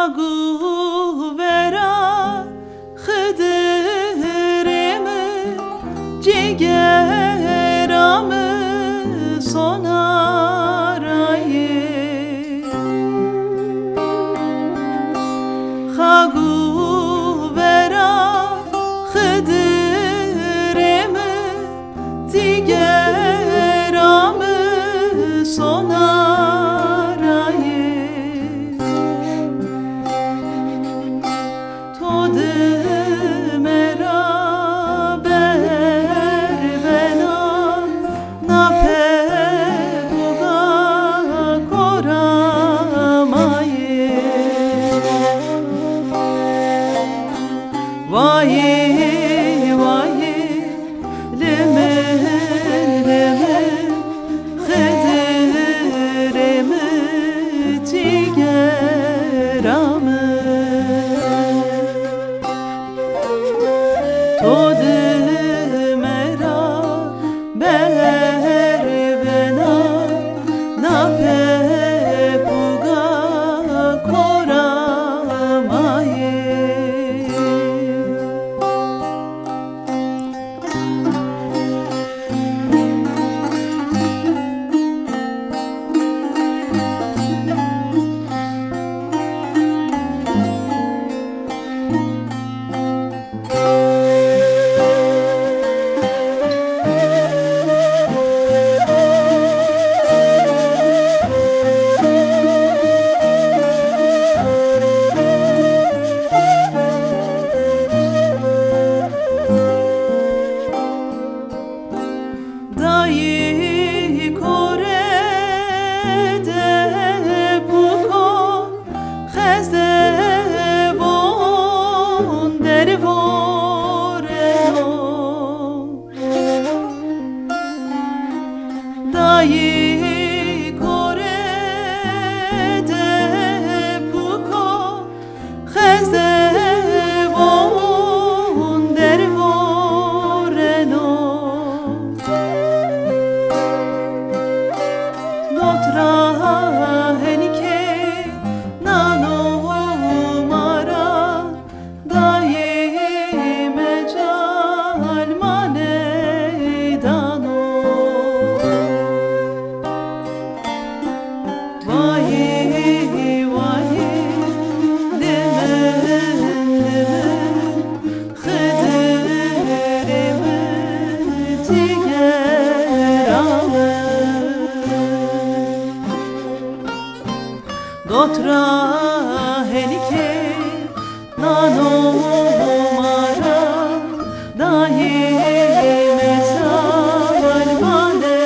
Hagu vera Hıdırımı Cigeramı sonarayı Hagu vera Hıdırımı Cigeramı sonarayı Vahi vahi leme leme Hıdırımı Cigeramı Todı mera berbena nape puga koramayı Dayı Kore'de buko Xezevon dervoreno Dayı Kore'de buko Xezevon dervoreno Notra henike nano mara daye mecal manedano Vahi vahi leme leme Hıdırımı Cigeramı Dotra henike nano mara dahi mesal manedano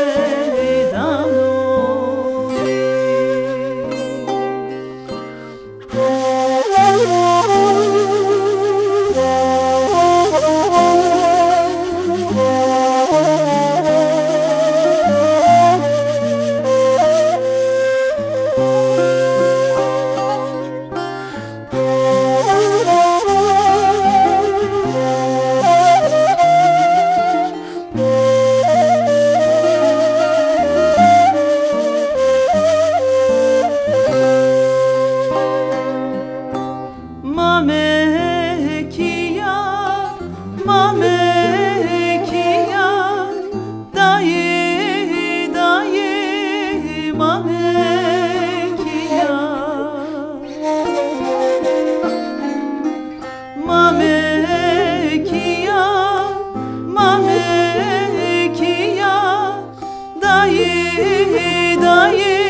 Mamekiya, mamekiya, dayı, dayı, mamekiya. Mamekiya, mamekiya, dayı, dayı,